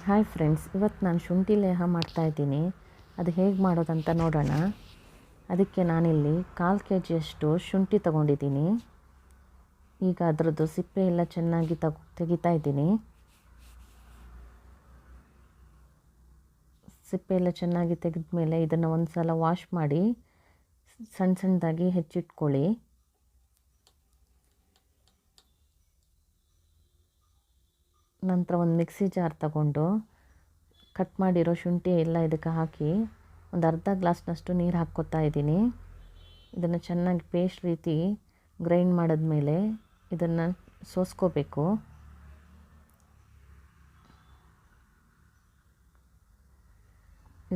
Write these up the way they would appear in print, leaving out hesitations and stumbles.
Hi friends, ಇವತ್ತು ನಾನು ಶುಂಠಿ ಲೇಹ ಮಾಡ್ತಾಯಿದ್ದೀನಿ. ಅದು ಹೇಗೆ ಮಾಡೋದಂತ ನೋಡೋಣ. ಅದಕ್ಕೆ ನಾನಿಲ್ಲಿ 1/4 kg ಶುಂಠಿ ತೊಗೊಂಡಿದ್ದೀನಿ. ಈಗ ಅದರದ್ದು ಸಿಪ್ಪೆ ಎಲ್ಲ ಚೆನ್ನಾಗಿ ತೆಗಿತಾ ಇದ್ದೀನಿ. ಸಿಪ್ಪೆ ಎಲ್ಲ ಚೆನ್ನಾಗಿ ತೆಗೆದ ಮೇಲೆ ಇದನ್ನು ಒಂದು ಸಲ ವಾಶ್ ಮಾಡಿ ಸಣ್ಣ ಸಣ್ಣದಾಗಿ ಹೆಚ್ಚಿಟ್ಕೊಳ್ಳಿ. ನಂತರ ಒಂದು ಮಿಕ್ಸಿ ಜಾರ್ ತಗೊಂಡು ಕಟ್ ಮಾಡಿರೋ ಶುಂಠಿ ಎಲ್ಲ ಇದಕ್ಕೆ ಹಾಕಿ ಒಂದು ಅರ್ಧ ಗ್ಲಾಸ್ನಷ್ಟು ನೀರು ಹಾಕ್ಕೊತಾ ಇದ್ದೀನಿ. ಇದನ್ನು ಚೆನ್ನಾಗಿ ಪೇಸ್ಟ್ ರೀತಿ ಗ್ರೈಂಡ್ ಮಾಡಿದ್ಮೇಲೆ ಇದನ್ನು ಸೋಸ್ಕೋಬೇಕು.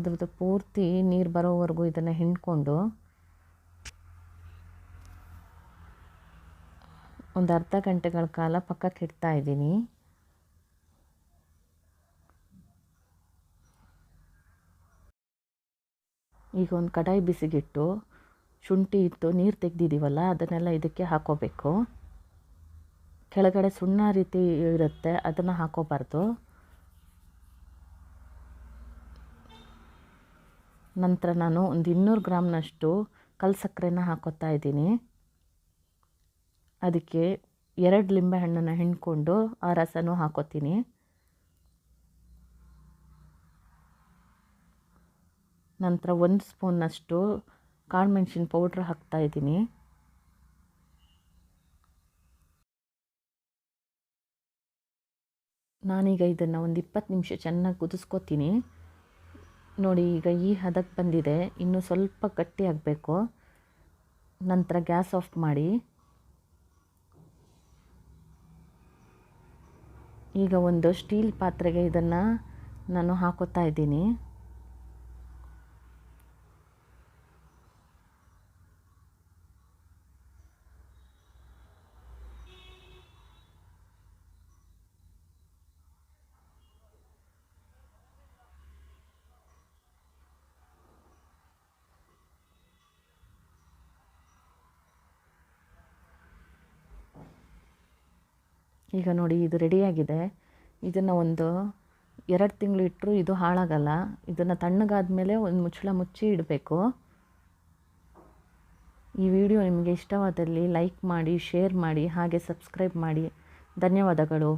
ಇದ್ರದ್ದು ಪೂರ್ತಿ ನೀರು ಬರೋವರೆಗೂ ಇದನ್ನು ಹಿಂಡ್ಕೊಂಡು ಒಂದು ಅರ್ಧ ಗಂಟೆಗಳ ಕಾಲ ಪಕ್ಕಕ್ಕೆ ಇಡ್ತಾ ಇದ್ದೀನಿ. ಈಗ ಒಂದು ಕಡಾಯಿ ಬಿಸಿಗಿಟ್ಟು ಶುಂಠಿ ಇಟ್ಟು ನೀರು ತೆಗೆದಿದ್ದೀವಲ್ಲ ಅದನ್ನೆಲ್ಲ ಇದಕ್ಕೆ ಹಾಕೋಬೇಕು. ಕೆಳಗಡೆ ಸುಣ್ಣ ರೀತಿ ಇರುತ್ತೆ, ಅದನ್ನು ಹಾಕೋಬಾರ್ದು. ನಂತರ ನಾನು ಒಂದು 200 ಗ್ರಾಮ್ನಷ್ಟು ಕಲ್ಲು ಸಕ್ಕರೆನ ಹಾಕೋತಾ ಇದ್ದೀನಿ. ಅದಕ್ಕೆ 2 ಲಿಂಬೆ ಹಣ್ಣನ್ನು ಹಿಂಡ್ಕೊಂಡು ಆ ರಸನೂ ಹಾಕೋತೀನಿ. ನಂತರ 1 ಸ್ಪೂನ್ನಷ್ಟು ಕಾಳು ಮೆಣಸಿನ ಪೌಡ್ರ್ ಹಾಕ್ತಾಯಿದ್ದೀನಿ. ನಾನೀಗ ಇದನ್ನು ಒಂದು 20 ನಿಮಿಷ ಚೆನ್ನಾಗಿ ಕುದಿಸ್ಕೋತೀನಿ. ನೋಡಿ, ಈಗ ಈ ಹದಕ್ಕೆ ಬಂದಿದೆ. ಇನ್ನೂ ಸ್ವಲ್ಪ ಗಟ್ಟಿ ಆಗಬೇಕು. ನಂತರ ಗ್ಯಾಸ್ ಆಫ್ ಮಾಡಿ ಈಗ ಒಂದು ಸ್ಟೀಲ್ ಪಾತ್ರೆಗೆ ಇದನ್ನು ನಾನು ಹಾಕೋತಾ ಇದ್ದೀನಿ. ಈಗ ನೋಡಿ, ಇದು ರೆಡಿಯಾಗಿದೆ. ಇದನ್ನು ಒಂದು 2 ತಿಂಗಳು ಇಟ್ಟರೂ ಇದು ಹಾಳಾಗಲ್ಲ. ಇದನ್ನು ತಣ್ಣಗಾದ ಮೇಲೆ ಒಂದು ಮುಚ್ಚಳ ಮುಚ್ಚಿ ಇಡಬೇಕು. ಈ ವಿಡಿಯೋ ನಿಮಗೆ ಇಷ್ಟವಾದಲ್ಲಿ ಲೈಕ್ ಮಾಡಿ, ಶೇರ್ ಮಾಡಿ, ಹಾಗೆ ಸಬ್ಸ್ಕ್ರೈಬ್ ಮಾಡಿ. ಧನ್ಯವಾದಗಳು.